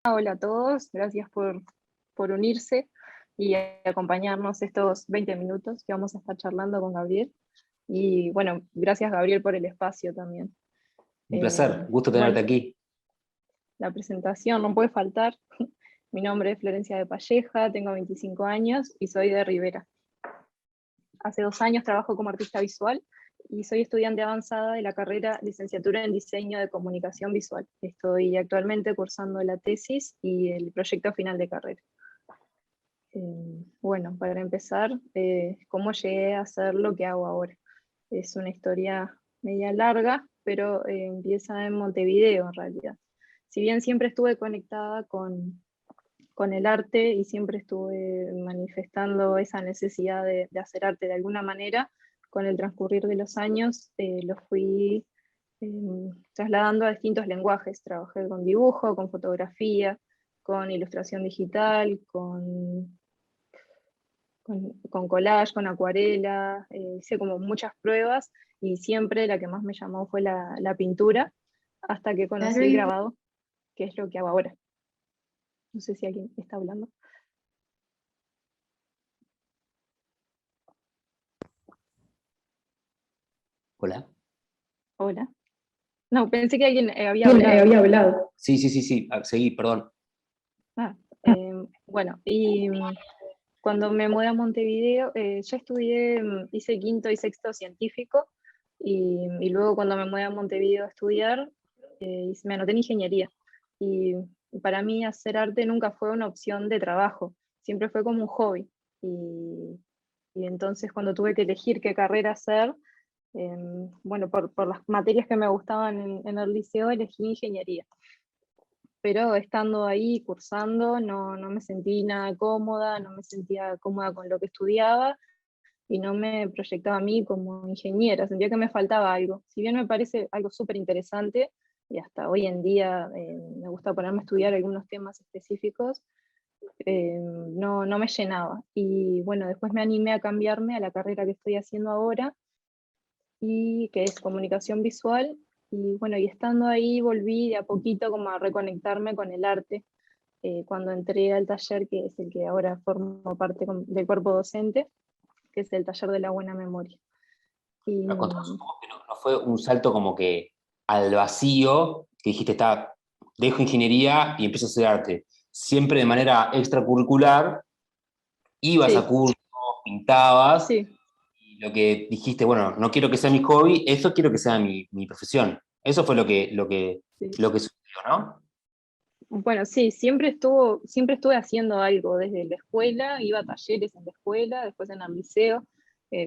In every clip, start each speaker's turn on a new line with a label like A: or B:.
A: Hola a todos, gracias por unirse y acompañarnos estos 20 minutos que vamos a estar charlando con Gabriel. Y bueno, gracias Gabriel por el espacio también.
B: Un placer, gusto tenerte
A: Bueno,
B: aquí.
A: la presentación no puede faltar. Mi nombre es Florencia de Palleja, tengo 25 años y soy de Rivera. Hace 2 años trabajo como artista visual y soy estudiante avanzada de la carrera Licenciatura en Diseño de Comunicación Visual. Estoy actualmente cursando la tesis y el proyecto final de carrera. Bueno, para empezar, ¿cómo llegué a hacer lo que hago ahora? Es una historia media larga, pero empieza en Montevideo en realidad. Si bien siempre estuve conectada con el arte y siempre estuve manifestando esa necesidad de hacer arte de alguna manera, con el transcurrir de los años lo fui trasladando a distintos lenguajes. Trabajé con dibujo, con fotografía, con ilustración digital, con collage, con acuarela, hice como muchas pruebas y siempre la que más me llamó fue la pintura, hasta que conocí el grabado, que es lo que hago ahora. No sé si alguien está hablando.
B: Hola.
A: Hola. No, pensé que alguien había hablado.
B: Sí, seguí, perdón.
A: Bueno, y cuando me mudé a Montevideo, ya estudié, hice quinto y sexto científico, y luego cuando me mudé a Montevideo a estudiar, me anoté en ingeniería. Y para mí hacer arte nunca fue una opción de trabajo, siempre fue como un hobby. Y entonces cuando tuve que elegir qué carrera hacer, bueno, por las materias que me gustaban en el liceo, elegí ingeniería. Pero estando ahí cursando no me sentí nada cómoda, no me sentía cómoda con lo que estudiaba y no me proyectaba a mí como ingeniera, sentía que me faltaba algo. Si bien me parece algo súper interesante y hasta hoy en día me gusta ponerme a estudiar algunos temas específicos, no me llenaba. Y bueno, después me animé a cambiarme a la carrera que estoy haciendo ahora, y que es comunicación visual. Y bueno, y estando ahí volví de a poquito como a reconectarme con el arte. Cuando entré al taller, que es el que ahora formo parte del cuerpo docente, que es el taller de la buena memoria. Y,
B: Nos contabas un poco que no fue un salto como que al vacío, que dijiste, dejo ingeniería y empiezo a hacer arte. Siempre de manera extracurricular, ibas a
A: sí,
B: cursos, pintabas,
A: sí.
B: y lo que dijiste, bueno, no quiero que sea mi hobby, eso quiero que sea mi profesión. Eso fue
A: Sí.
B: lo que sucedió, ¿no?
A: Bueno, sí, siempre estuve haciendo algo desde la escuela, iba a talleres en la escuela, después en el liceo.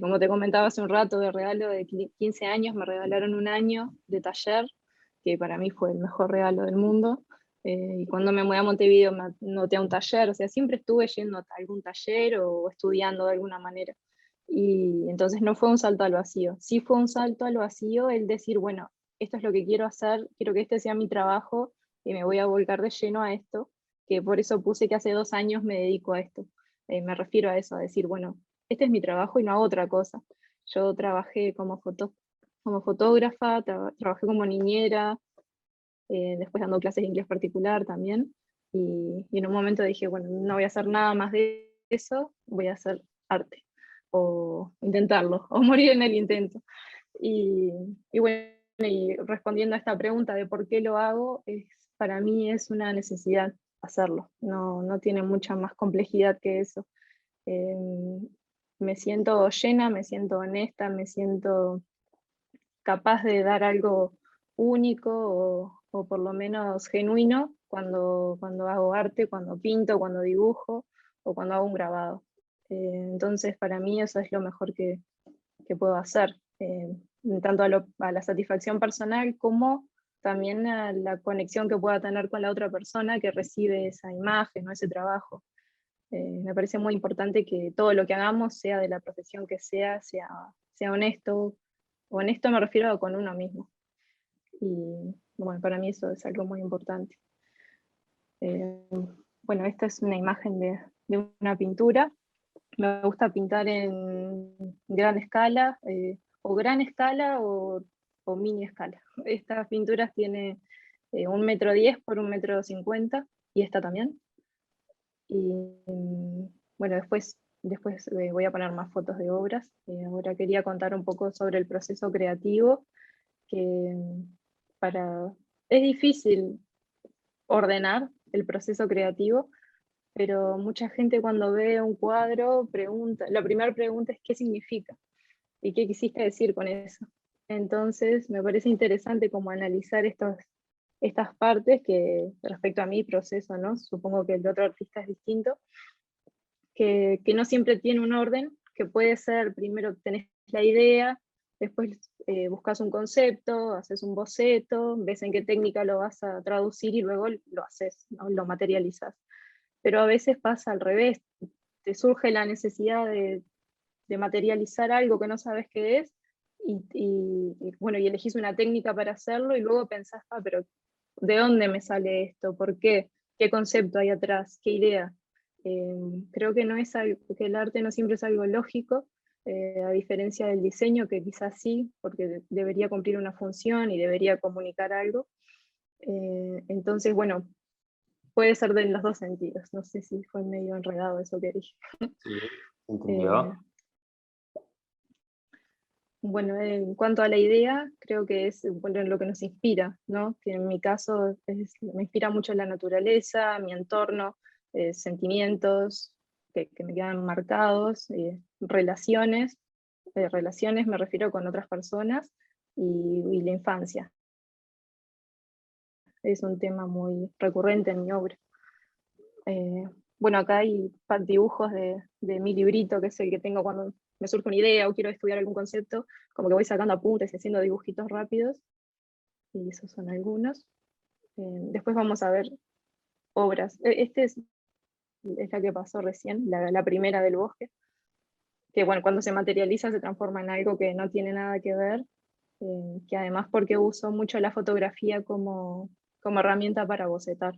A: Como te comentaba hace un rato, de regalo de 15 años me regalaron un año de taller, que para mí fue el mejor regalo del mundo. Y cuando me mudé a Montevideo me anoté a un taller, o sea, siempre estuve yendo a algún taller o estudiando de alguna manera. Y entonces no fue un salto al vacío, sí fue un salto al vacío el decir, bueno, esto es lo que quiero hacer, quiero que este sea mi trabajo y me voy a volcar de lleno a esto, que por eso puse que hace 2 años me dedico a esto. Me refiero a eso, a decir, bueno, este es mi trabajo y no hago otra cosa. Yo trabajé como fotógrafa, trabajé como niñera, después dando clases de inglés particular también, y en un momento dije, bueno, no voy a hacer nada más de eso, voy a hacer arte, o intentarlo, o morir en el intento. Y bueno, y respondiendo a esta pregunta de por qué lo hago, para mí es una necesidad hacerlo, no tiene mucha más complejidad que eso. Eh, Me siento llena, me siento honesta, me siento capaz de dar algo único o por lo menos genuino cuando hago arte, cuando pinto, cuando dibujo o cuando hago un grabado. Entonces para mí eso es lo mejor que puedo hacer, tanto a la satisfacción personal como también a la conexión que pueda tener con la otra persona que recibe esa imagen o ese trabajo. Me parece muy importante que todo lo que hagamos, sea de la profesión que sea honesto. Honesto me refiero con uno mismo. Y bueno, para mí eso es algo muy importante. Eh, bueno, esta es una imagen de una pintura. Me gusta pintar en gran escala, o gran escala o mini escala. Estas pinturas tienen 1,10 m por 1,50 m, y esta también. Y bueno, después voy a poner más fotos de obras. Ahora quería contar un poco sobre el proceso creativo, que para, es difícil ordenar el proceso creativo, pero mucha gente cuando ve un cuadro pregunta, la primera pregunta es ¿qué significa? ¿Y qué quisiste decir con eso? Entonces me parece interesante como analizar estas partes que respecto a mi proceso, ¿no? Supongo que el de otro artista es distinto, que no siempre tiene un orden, que puede ser, primero tenés la idea, después buscas un concepto, haces un boceto, ves en qué técnica lo vas a traducir y luego lo haces, ¿no? Lo materializas. Pero a veces pasa al revés, te surge la necesidad de materializar algo que no sabes qué es, bueno, y elegís una técnica para hacerlo y luego pensás, pero ¿de dónde me sale esto? ¿Por qué? ¿Qué concepto hay atrás? ¿Qué idea? Creo que no es algo, que el arte no siempre es algo lógico, a diferencia del diseño, que quizás sí, porque debería cumplir una función y debería comunicar algo. Entonces, bueno, puede ser de los dos sentidos. No sé si fue medio enredado eso que dije.
B: Sí,
A: Eh,
B: entendió.
A: Bueno, en cuanto a la idea, creo que es bueno, lo que nos inspira, ¿no? Que en mi caso me inspira mucho la naturaleza, mi entorno, sentimientos que me quedan marcados, relaciones me refiero con otras personas y la infancia. Es un tema muy recurrente en mi obra. Eh, bueno, acá hay dibujos de mi librito, que es el que tengo cuando me surge una idea o quiero estudiar algún concepto, como que voy sacando apuntes y haciendo dibujitos rápidos, y esos son algunos. Después vamos a ver obras. Es la que pasó recién, la primera del bosque, que bueno, cuando se materializa se transforma en algo que no tiene nada que ver, que además porque uso mucho la fotografía como herramienta para bocetar.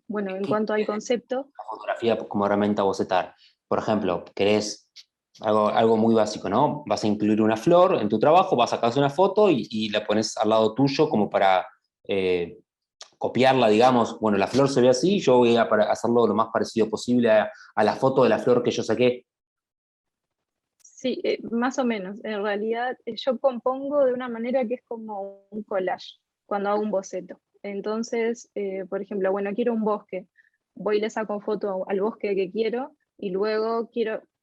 A: Bueno, en
B: ¿Qué
A: cuanto al concepto,
B: la fotografía como herramienta a bocetar? Por ejemplo, querés algo muy básico, ¿no? Vas a incluir una flor en tu trabajo, vas a sacar una foto y la pones al lado tuyo como para copiarla, digamos. Bueno, la flor se ve así, yo voy a hacerlo lo más parecido posible a la foto de la flor que yo saqué.
A: sí, más o menos. En realidad, yo compongo de una manera que es como un collage, cuando hago un boceto. Entonces, por ejemplo, bueno, quiero un bosque. Voy y le saco foto al bosque que quiero y luego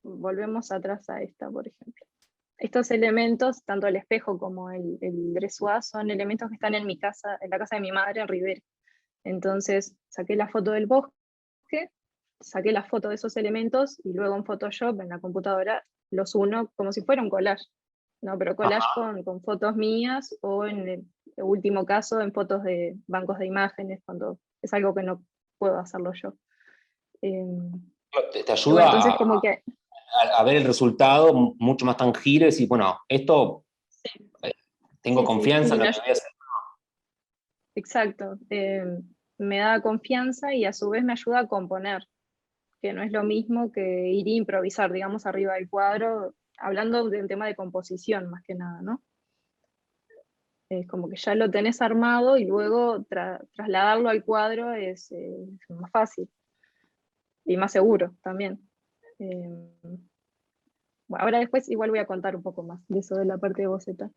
A: volvemos atrás a esta, por ejemplo. Estos elementos, tanto el espejo como el dressoir, son elementos que están en mi casa, en la casa de mi madre en Rivera. Entonces, saqué la foto del bosque, saqué la foto de esos elementos y luego en Photoshop, en la computadora, los uno como si fuera un collage, ¿no? Pero collage con fotos mías o en el último caso en fotos de bancos de imágenes, cuando es algo que no puedo hacerlo yo. Eh,
B: Te
A: y bueno,
B: ayuda
A: entonces como que,
B: a ver el resultado mucho más tangible y decir, bueno, esto tengo
A: sí, sí,
B: confianza
A: sí,
B: en lo que voy a hacer.
A: exacto. Me da confianza y a su vez me ayuda a componer, que no es lo mismo que ir a improvisar, digamos, arriba del cuadro, hablando de un tema de composición más que nada, ¿no? Es como que ya lo tenés armado y luego trasladarlo al cuadro es más fácil y más seguro también. Eh, bueno, ahora después igual voy a contar un poco más de eso de la parte de boceta.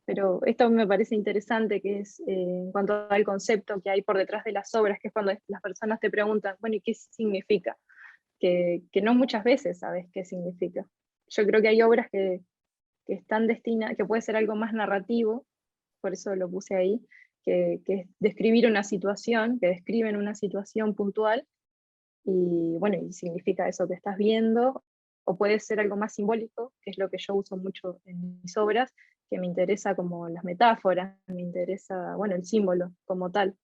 A: Pero esto me parece interesante, que es en cuanto al concepto que hay por detrás de las obras, que es cuando las personas te preguntan, bueno, ¿y qué significa? Que no muchas veces sabes qué significa. Yo creo que hay obras que están destinadas, que puede ser algo más narrativo, por eso lo puse ahí, que es describir una situación, que describen una situación puntual, y bueno, y significa eso que estás viendo, o puede ser algo más simbólico, que es lo que yo uso mucho en mis obras, que me interesa como las metáforas, me interesa, bueno, el símbolo como tal.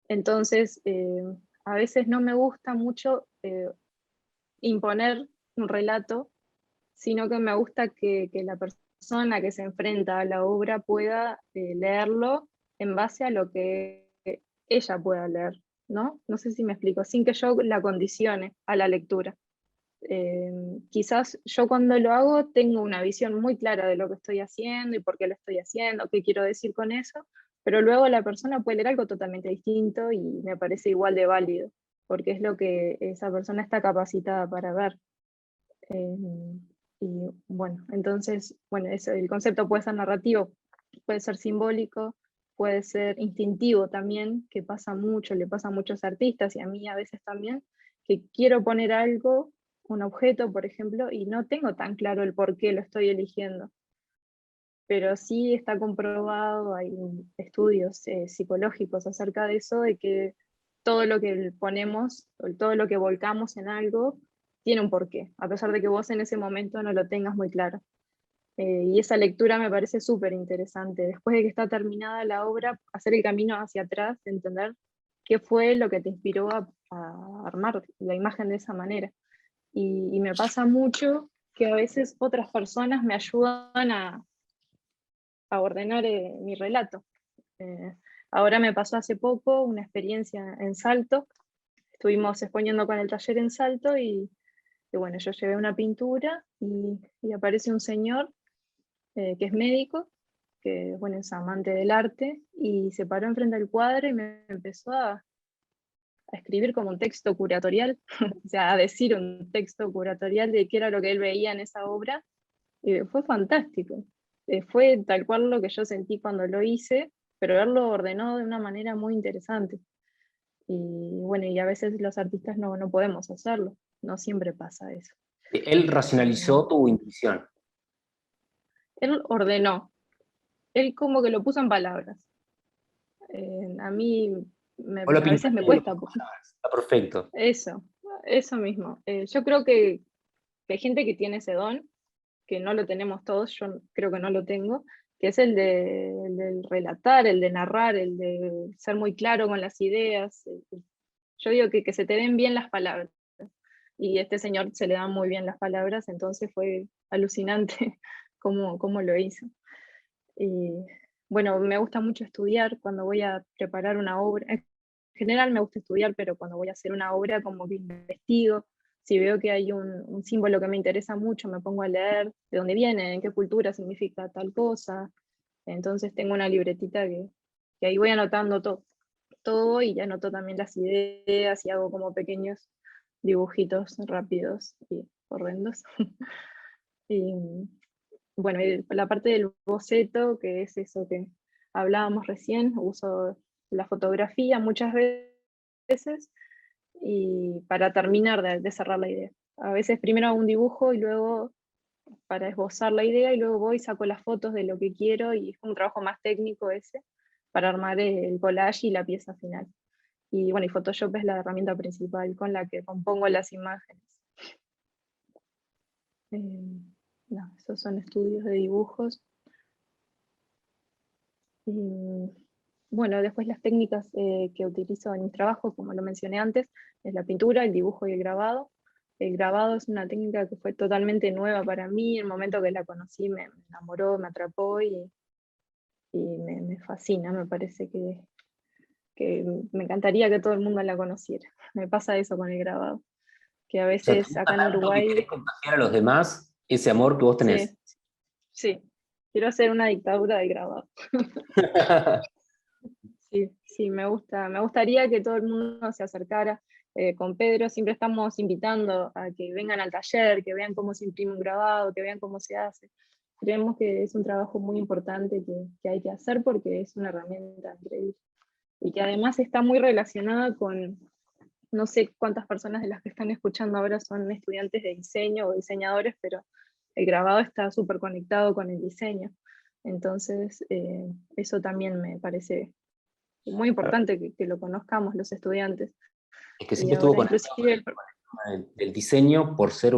A: Entonces, a veces no me gusta mucho imponer un relato, sino que me gusta que la persona que se enfrenta a la obra pueda leerlo en base a lo que ella pueda leer, ¿no? No sé si me explico, sin que yo la condicione a la lectura. Quizás yo cuando lo hago tengo una visión muy clara de lo que estoy haciendo y por qué lo estoy haciendo, qué quiero decir con eso, pero luego la persona puede leer algo totalmente distinto y me parece igual de válido, porque es lo que esa persona está capacitada para ver. Eh, y bueno, entonces, bueno, eso, el concepto puede ser narrativo, puede ser simbólico, puede ser instintivo también, que pasa mucho, le pasa a muchos artistas y a mí a veces también, que quiero poner algo, un objeto, por ejemplo, y no tengo tan claro el por qué lo estoy eligiendo. Pero sí está comprobado, hay estudios psicológicos acerca de eso, de que todo lo que ponemos, o todo lo que volcamos en algo, tiene un porqué, a pesar de que vos en ese momento no lo tengas muy claro. Y esa lectura me parece súper interesante. Después de que está terminada la obra, hacer el camino hacia atrás, entender qué fue lo que te inspiró a armar la imagen de esa manera. Y me pasa mucho que a veces otras personas me ayudan a ordenar mi relato. Eh, Ahora me pasó hace poco una experiencia en Salto, estuvimos exponiendo con el taller en Salto y bueno, yo llevé una pintura y aparece un señor que es médico, que bueno, es amante del arte, y se paró enfrente del cuadro y me empezó a escribir como un texto curatorial, o sea, a decir un texto curatorial de qué era lo que él veía en esa obra, y fue fantástico. Fue tal cual lo que yo sentí cuando lo hice, pero él lo ordenó de una manera muy interesante. Y bueno, y a veces los artistas no podemos hacerlo, no siempre pasa eso.
B: Él
A: Eh,
B: racionalizó tu intuición.
A: Él ordenó, él como que lo puso en palabras. A mí
B: Vos lo
A: a veces me
B: pintaste y lo
A: cuesta
B: puso en palabras. Está perfecto.
A: eso, eso mismo. Yo creo que hay gente que tiene ese don, que no lo tenemos todos, yo creo que no lo tengo, que es el del relatar, el de narrar, el de ser muy claro con las ideas. Yo digo que se te den bien las palabras. Y a este señor se le dan muy bien las palabras, entonces fue alucinante cómo lo hizo. Y bueno, me gusta mucho estudiar cuando voy a preparar una obra. En general me gusta estudiar, pero cuando voy a hacer una obra como que investigo. Si veo que hay un símbolo que me interesa mucho, me pongo a leer de dónde viene, en qué cultura significa tal cosa. Entonces tengo una libretita que ahí voy anotando todo y ya anoto también las ideas y hago como pequeños dibujitos rápidos y horrendos. Y bueno, y la parte del boceto, que es eso que hablábamos recién, uso la fotografía muchas veces y para terminar de cerrar la idea. A veces primero hago un dibujo y luego para esbozar la idea y luego voy y saco las fotos de lo que quiero y es un trabajo más técnico ese para armar el collage y la pieza final. Y bueno, y Photoshop es la herramienta principal con la que compongo las imágenes. No, esos son estudios de dibujos. Y bueno, después las técnicas que utilizo en mis trabajos, como lo mencioné antes, es la pintura, el dibujo y el grabado. El grabado es una técnica que fue totalmente nueva para mí. El momento que la conocí me enamoró, me atrapó y me fascina. Me parece que me encantaría que todo el mundo la conociera. Me pasa eso con el grabado, que a
B: O sea, te
A: veces
B: gusta
A: acá en
B: tanto que querés
A: Uruguay,
B: contagiar a los demás ese amor que vos tenés.
A: sí, sí, quiero hacer una dictadura del grabado. Sí, sí, me gustaría que todo el mundo se acercara. Con Pedro siempre estamos invitando a que vengan al taller, que vean cómo se imprime un grabado, que vean cómo se hace. Creemos que es un trabajo muy importante que hay que hacer porque es una herramienta increíble. Y que además está muy relacionada con, no sé cuántas personas de las que están escuchando ahora son estudiantes de diseño o diseñadores, pero el grabado está súper conectado con el diseño. Entonces, eso también me parece muy importante que lo conozcamos los estudiantes.
B: Es que
A: Y
B: siempre estuvo
A: ahora
B: conectado con
A: inclusive,
B: el tema del diseño por ser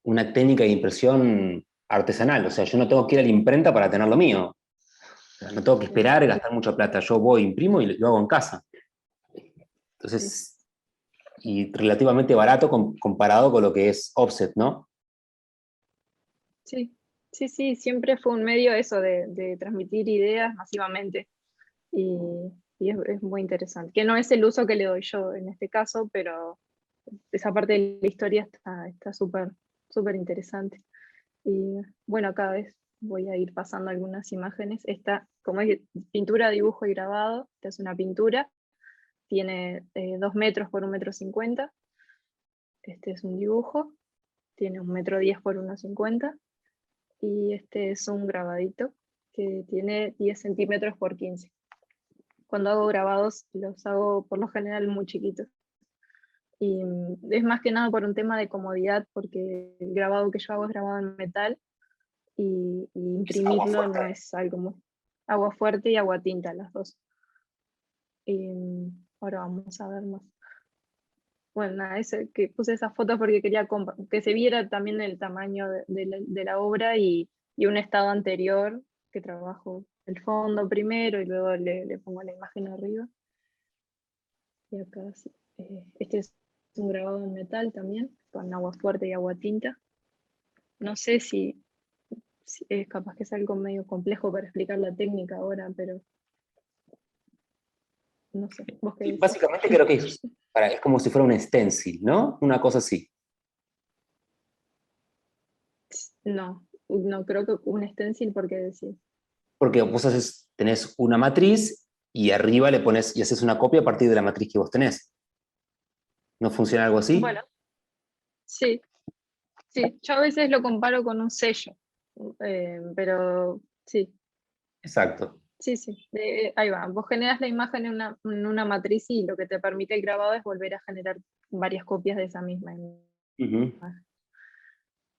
B: una técnica de impresión artesanal. O sea, yo no tengo que ir a la imprenta para tener lo mío. O sea, no tengo que esperar, gastar mucha plata. Yo voy, imprimo y lo hago en casa.
A: sí,
B: Entonces, y relativamente barato comparado con lo que es offset, ¿no?
A: sí, sí, sí, siempre fue un medio eso de transmitir ideas masivamente y, es muy interesante. Que no es el uso que le doy yo en este caso, pero esa parte de la historia está súper súper interesante. Y bueno, cada vez voy a ir pasando algunas imágenes. Esta, como es pintura, dibujo y grabado, esta es una pintura, tiene 2 metros por 1,50 m. Este es un dibujo, tiene 1,10 m por 1,50 m. Y este es un grabadito que tiene 10 centímetros por 15. Cuando hago grabados los hago por lo general muy chiquitos. Y es más que nada por un tema de comodidad, porque el grabado que yo hago es grabado en metal y
B: Es agua
A: imprimirlo no
B: fuerte.
A: es algo muy... Agua fuerte y agua tinta, las dos. Y ahora vamos a ver más. Bueno, nada, que puse esas fotos porque quería que se viera también el tamaño de la obra y un estado anterior, que trabajo el fondo primero y luego le pongo la imagen arriba. Y acá sí. Este es un grabado en metal también, con agua fuerte y agua tinta. No sé si es capaz que es algo medio complejo para explicar la técnica ahora, pero no sé, ¿vos qué
B: Y
A: decís?
B: básicamente creo que es como si fuera un stencil, ¿no? Una cosa así.
A: No, no creo que un stencil, porque decís.
B: Porque vos tenés una matriz y arriba le pones y haces una copia a partir de la matriz que vos tenés. ¿No funciona algo así?
A: Bueno, sí, sí, yo a veces lo comparo con un sello, pero sí,
B: Exacto.
A: sí, sí, ahí va. Vos generas la imagen en una matriz y lo que te permite el grabado es volver a generar varias copias de esa misma imagen.
B: Ujú. Claro,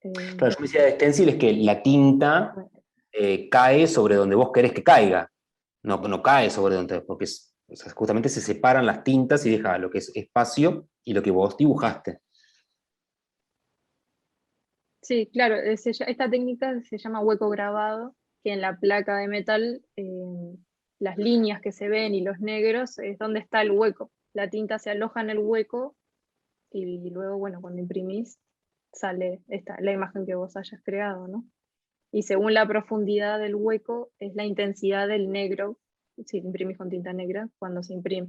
A: Eh,
B: yo me decía de stencil es que la tinta
A: bueno,
B: cae sobre donde vos querés que caiga. No, no cae sobre donde, porque o sea, justamente se separan las tintas y deja lo que es espacio y lo que vos dibujaste.
A: sí, claro, esta técnica se llama hueco grabado, que en la placa de metal, las líneas que se ven y los negros es donde está el hueco. La tinta se aloja en el hueco y luego, bueno, cuando imprimís sale la imagen que vos hayas creado, ¿no? Y según la profundidad del hueco es la intensidad del negro, si imprimís con tinta negra, cuando se imprime.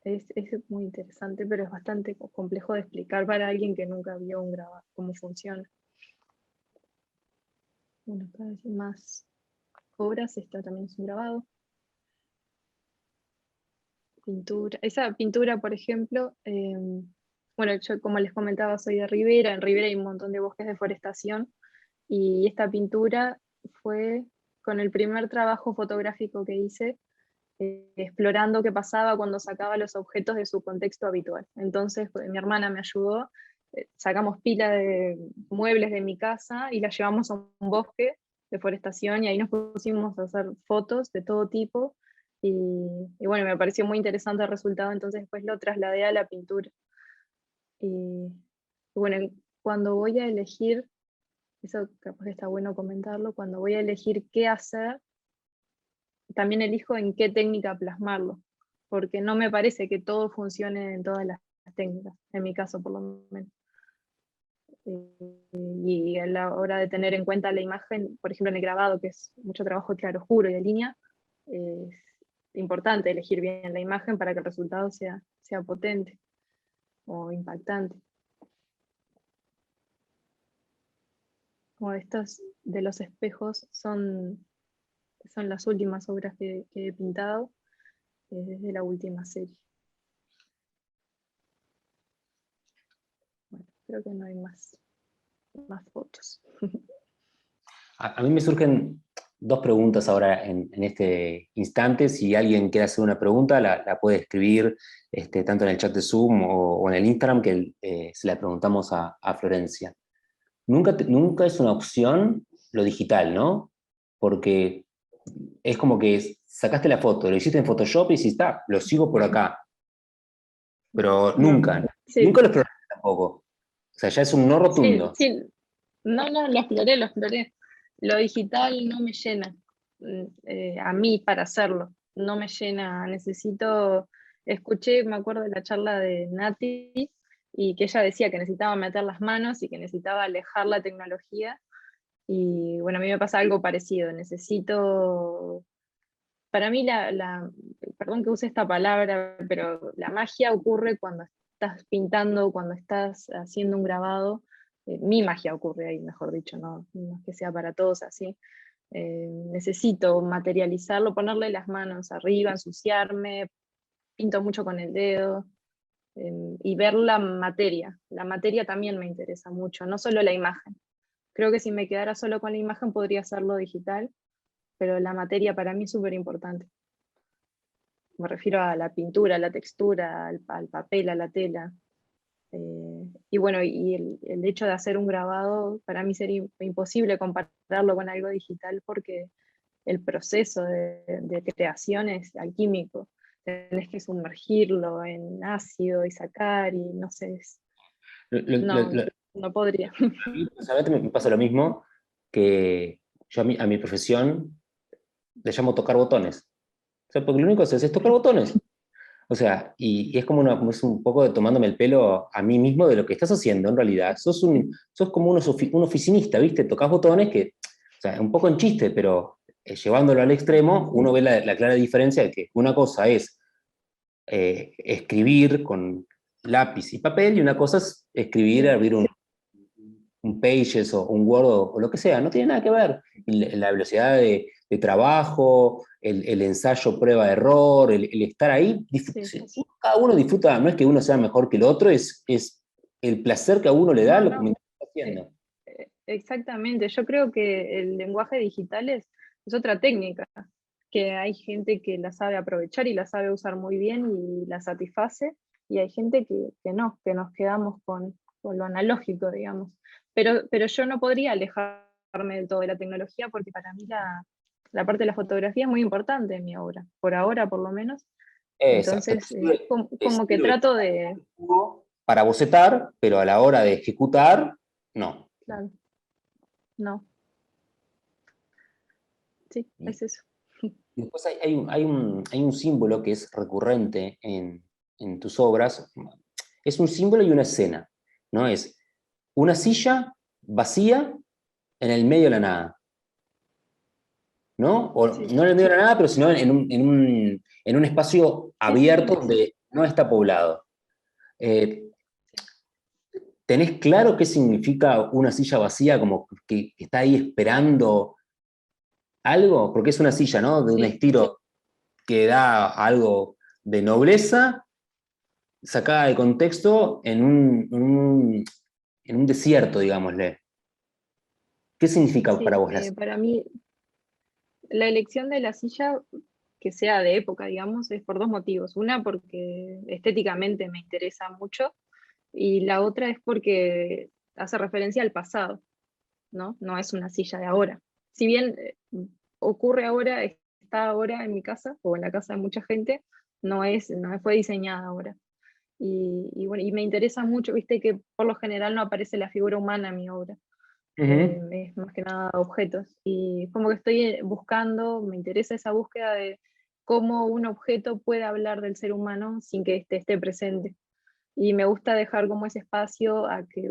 A: Es muy interesante, pero es bastante complejo de explicar para alguien que nunca vio un grabado, cómo funciona. Bueno, cada vez más obras, esta también es un grabado. Pintura. Esa pintura, por ejemplo, bueno, yo como les comentaba soy de Rivera, en Rivera hay un montón de bosques de forestación y esta pintura fue con el primer trabajo fotográfico que hice, explorando qué pasaba cuando sacaba los objetos de su contexto habitual. Entonces mi hermana me ayudó, sacamos pila de muebles de mi casa y las llevamos a un bosque de forestación y ahí nos pusimos a hacer fotos de todo tipo y bueno, me pareció muy interesante el resultado, entonces después lo trasladé a la pintura. Y bueno, cuando voy a elegir, eso capaz que está bueno comentarlo, cuando voy a elegir qué hacer, también elijo en qué técnica plasmarlo, porque no me parece que todo funcione en todas las técnicas, en mi caso por lo menos. Y a la hora de tener en cuenta la imagen, por ejemplo en el grabado, que es mucho trabajo de claroscuro y de línea, es importante elegir bien la imagen para que el resultado sea potente o impactante. Como estas de los espejos son las últimas obras que he pintado desde la última serie. Bueno, creo que no hay más fotos.
B: A mí me surgen dos preguntas ahora en este instante. Si alguien quiere hacer una pregunta, la puede escribir tanto en el chat de Zoom o en el Instagram, que se la preguntamos a Florencia. Nunca es una opción lo digital, ¿no? Porque es como que sacaste la foto, lo hiciste en Photoshop y dijiste, lo sigo por acá. Pero
A: No,
B: nunca
A: sí,
B: lo exploraste tampoco. O sea, ya es un no
A: sí,
B: rotundo.
A: sí. No, no, lo exploré, lo exploré. Lo digital no me llena, a mí para hacerlo, no me llena. Escuché, me acuerdo de la charla de Nati, y que ella decía que necesitaba meter las manos y que necesitaba alejar la tecnología. Y bueno, a mí me pasa algo parecido. Para mí perdón que use esta palabra, pero la magia ocurre cuando estás pintando, cuando estás haciendo un grabado, mi magia ocurre ahí, mejor dicho, no es que sea para todos así. Necesito materializarlo, ponerle las manos arriba, ensuciarme, pinto mucho con el dedo, y ver la materia. La materia también me interesa mucho, no solo la imagen. Creo que si me quedara solo con la imagen podría hacerlo digital, pero la materia para mí es súper importante. Me refiero a la pintura, a la textura, al papel, a la tela. Y bueno, y el hecho de hacer un grabado, para mí sería imposible compararlo con algo digital porque el proceso de creación es alquímico. Tenés que sumergirlo en ácido y sacar, y no sé,
B: Lo- lo-
A: no,
B: lo-
A: no podría.
B: a mí personalmente me pasa lo mismo que yo a mi profesión le llamo tocar botones. O sea, porque lo único que haces es tocar botones. O sea, y es como, como es un poco de tomándome el pelo a mí mismo de lo que estás haciendo en realidad. Sos como un oficinista, ¿viste? Tocas botones que, o sea, un poco en chiste, pero llevándolo al extremo, uno ve la clara diferencia de que una cosa es escribir con lápiz y papel y una cosa es escribir, abrir un Pages o un Word o lo que sea, no tiene nada que ver. La velocidad de trabajo, el ensayo, prueba, error, el estar ahí,
A: Sí,
B: cada uno disfruta, no es que uno sea mejor que el otro, es el placer que a uno le da
A: no,
B: lo que me
A: no,
B: está haciendo.
A: exactamente. Yo creo que el lenguaje digital es otra técnica, que hay gente que la sabe aprovechar y la sabe usar muy bien y la satisface, y hay gente que no, que nos quedamos con lo analógico, digamos. Pero yo no podría alejarme del todo de la tecnología porque para mí la parte de la fotografía es muy importante en mi obra, por ahora por lo menos.
B: Exacto,
A: Entonces,
B: te
A: como que
B: sirve
A: trato de...
B: para bocetar, pero a la hora de ejecutar, no.
A: Claro, no, sí,
B: Y
A: es eso.
B: después hay un símbolo que es recurrente en tus obras, es un símbolo y una escena, ¿no? Es una silla vacía en el medio de la nada, ¿no? O
A: Sí,
B: no en el medio de la nada, pero sino en un espacio
A: sí, sí,
B: abierto
A: sí.
B: donde no está poblado. Eh, ¿Tenés claro qué significa una silla vacía, como que está ahí esperando algo? Porque es una silla, ¿no? De un
A: Sí,
B: estilo que da algo de nobleza, sacada de contexto en un desierto, digámosle. ¿Qué significa para
A: sí.
B: vos la silla?
A: Para mí, la elección de la silla que sea de época, digamos, es por dos motivos. Una, porque estéticamente me interesa mucho, y la otra es porque hace referencia al pasado, ¿no? No es una silla de ahora. Si bien ocurre ahora, está ahora en mi casa o en la casa de mucha gente, no fue diseñada ahora. Y bueno, y me interesa mucho, viste que por lo general no aparece la figura humana en mi obra,
B: Ujú.
A: es más que nada objetos. Y como que estoy buscando, me interesa esa búsqueda de cómo un objeto puede hablar del ser humano sin que éste esté presente. Y me gusta dejar como ese espacio a que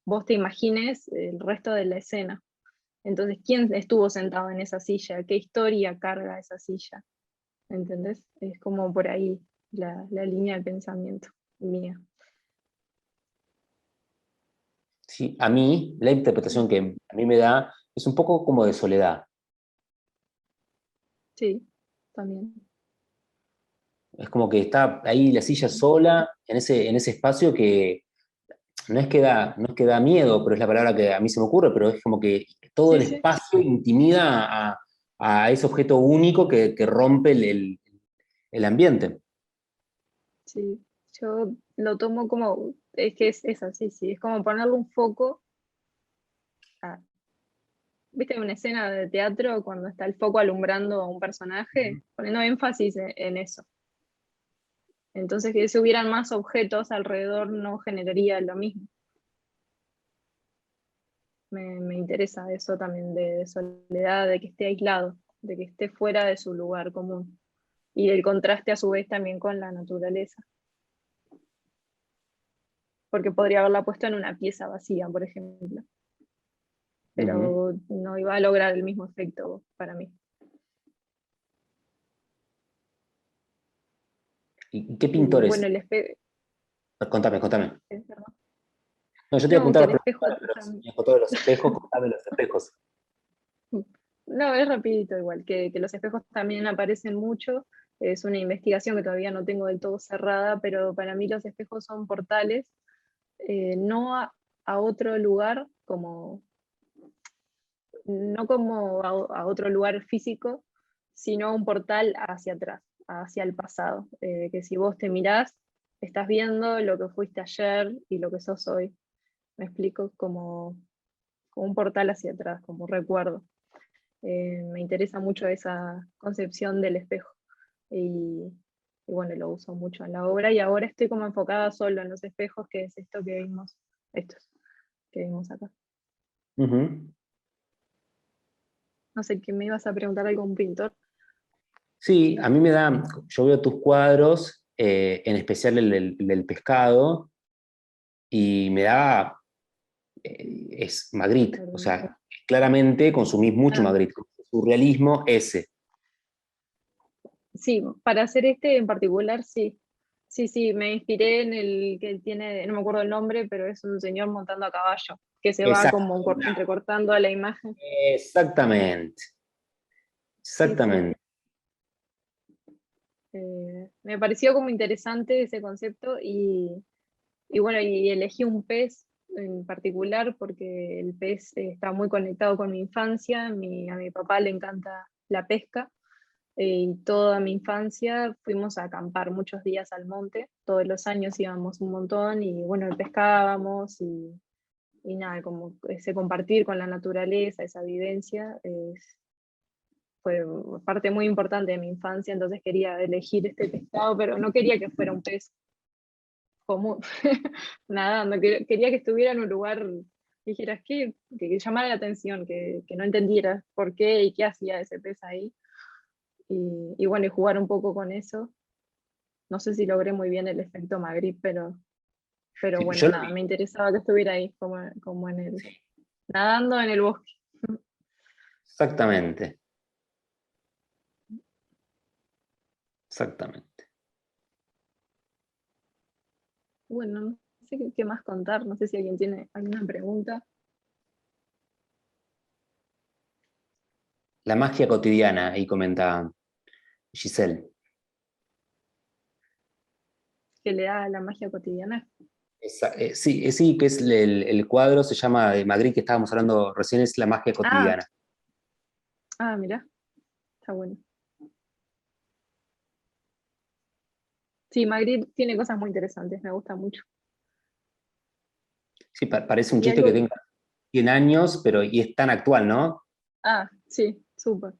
A: vos te imagines el resto de la escena. Entonces, ¿quién estuvo sentado en esa silla? ¿Qué historia carga esa silla? ¿Entendés? Es como por ahí la línea de pensamiento mía.
B: Sí, a mí, la interpretación que a mí me da es un poco como de soledad.
A: Sí, también.
B: Es como que está ahí la silla sola, en ese espacio que no es que da miedo, pero es la palabra que a mí se me ocurre, pero es como que todo el
A: Sí, sí,
B: espacio intimida a ese objeto único que rompe el ambiente.
A: sí. Yo lo tomo como, es que es así, sí. Es como ponerle un foco a, ¿viste una escena de teatro cuando está el foco alumbrando a un personaje? Poniendo énfasis en eso. Entonces, que si hubieran más objetos alrededor no generaría lo mismo. Me interesa eso también de soledad, de que esté aislado, de que esté fuera de su lugar común. Y el contraste a su vez también con la naturaleza. Porque podría haberla puesto en una pieza vacía, por ejemplo,
B: Ujú.
A: pero no iba a lograr el mismo efecto para mí.
B: ¿Y qué
A: Y bueno,
B: pintores? Contame, contame. No, yo te voy a
A: No,
B: apuntar
A: que
B: las
A: el espejo
B: preguntas, pero si
A: también.
B: me foto de los espejos, contame los espejos.
A: No, es rapidito igual, que los espejos también aparecen mucho. Es una investigación que todavía no tengo del todo cerrada, pero para mí los espejos son portales, no a otro lugar, como, no como a otro lugar físico, sino un portal hacia atrás, hacia el pasado. Que si vos te mirás, estás viendo lo que fuiste ayer y lo que sos hoy. Me explico, como un portal hacia atrás, como recuerdo. Me interesa mucho esa concepción del espejo y, y bueno, lo uso mucho en la obra y ahora estoy como enfocada solo en los espejos, que es esto que vimos, estos que vimos acá.
B: Ujú.
A: No sé, ¿qué me ibas a preguntar algo un pintor?
B: Sí, a mí me da, yo veo tus cuadros, en especial el del pescado, y me da, es Magritte, o
A: Perdón.
B: sea, claramente consumís mucho
A: Ah,
B: Magritte, surrealismo ese.
A: sí, para hacer este en particular, sí. Sí, sí, me inspiré en el que tiene, no me acuerdo el nombre, pero es un señor montando a caballo, que se va
B: Exacto,
A: como entrecortando a la imagen.
B: exactamente,
A: Sí, sí.
B: exactamente.
A: Me pareció como interesante ese concepto y bueno, y elegí un pez en particular porque el pez está muy conectado con mi infancia, a mi papá le encanta la pesca y toda mi infancia fuimos a acampar muchos días al monte, todos los años íbamos un montón y bueno, pescábamos y nada, como ese compartir con la naturaleza, esa vivencia, fue parte muy importante de mi infancia, entonces quería elegir este pescado, pero no quería que fuera un pez común, nadando, quería que estuviera en un lugar que dijeras que llamara la atención, que no entendieras por qué y qué hacía ese pez ahí. Y bueno, y jugar un poco con eso. No sé si logré muy bien el efecto Magritte, pero
B: Sí,
A: bueno,
B: yo lo
A: nada,
B: vi,
A: me interesaba que estuviera ahí, como en el,
B: sí,
A: nadando en el bosque.
B: exactamente, exactamente.
A: Bueno, no sé qué más contar, no sé si alguien tiene alguna pregunta.
B: La magia cotidiana, ahí comenta Giselle.
A: Que le da la magia cotidiana.
B: Sí, sí, que es el cuadro, se llama de Madrid, que estábamos hablando recién, es la magia
A: Ah,
B: cotidiana.
A: mira, está bueno. Sí, Magritte tiene cosas muy interesantes, me gusta mucho.
B: Sí, parece un
A: Y
B: chiste que
A: algo,
B: tenga 100 años, pero y es tan actual, ¿no?
A: sí, súper.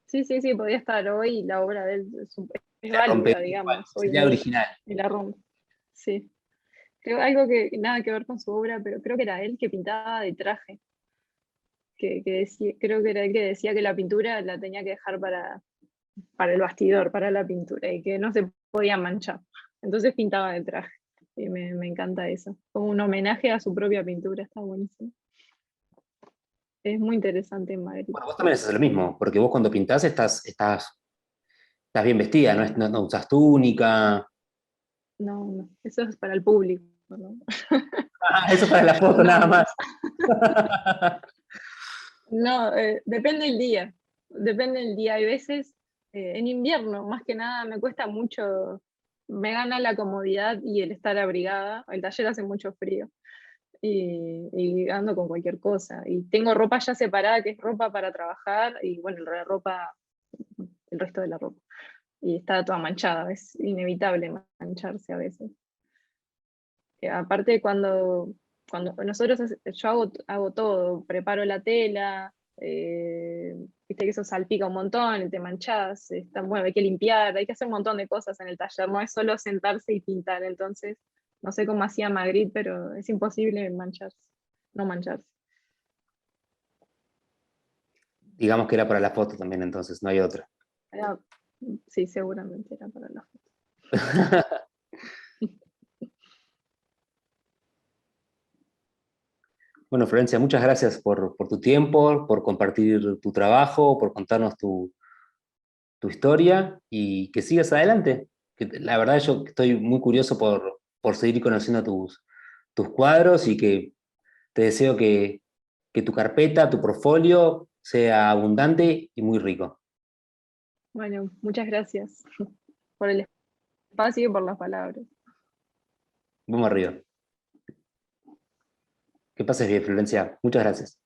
A: Sí, sí, sí, podía estar hoy, la obra de él es
B: La
A: válida,
B: rompería igual,
A: digamos, hoy en
B: sería
A: día,
B: original.
A: y la rompe. Sí. Creo algo que nada que ver con su obra, pero creo que era él que pintaba de traje, que decía, creo que era él que decía que la pintura la tenía que dejar para el bastidor, para la pintura, y que no se podía manchar. Entonces pintaba de traje. Y me encanta eso. Como un homenaje a su propia pintura, está buenísimo. Es muy interesante en Madrid.
B: Bueno, vos también haces lo mismo, porque vos cuando pintás estás bien vestida, no usas túnica.
A: No, no, eso es para el público, ¿no?
B: Ah, eso para la foto
A: No,
B: nada
A: no.
B: más.
A: No, depende del día. Depende del día. Hay veces, en invierno, más que nada, me cuesta mucho, me gana la comodidad y el estar abrigada. El taller hace mucho frío y ando con cualquier cosa. Y tengo ropa ya separada, que es ropa para trabajar, y bueno, la ropa, el resto de la ropa. Y está toda manchada, es inevitable mancharse a veces. Aparte, cuando nosotros, yo hago todo, preparo la tela, viste que eso salpica un montón, te manchás, está, bueno, hay que limpiar, hay que hacer un montón de cosas en el taller, no es solo sentarse y pintar, entonces no sé cómo hacía Magritte, pero es imposible mancharse, no mancharse.
B: Digamos que era para la foto también, entonces, no hay otra.
A: Era- sí, seguramente era para la foto.
B: Bueno, Florencia, muchas gracias por tu tiempo, por compartir tu trabajo, por contarnos tu historia y que sigas adelante. Que la verdad yo estoy muy curioso por seguir conociendo tus cuadros y que te deseo que tu carpeta, tu portfolio sea abundante y muy rico.
A: Bueno, muchas gracias por el espacio y por las palabras.
B: Vamos arriba. Que pases bien, Florencia. Muchas gracias.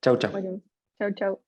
B: Chau, chau.
A: Bueno, chau, chau.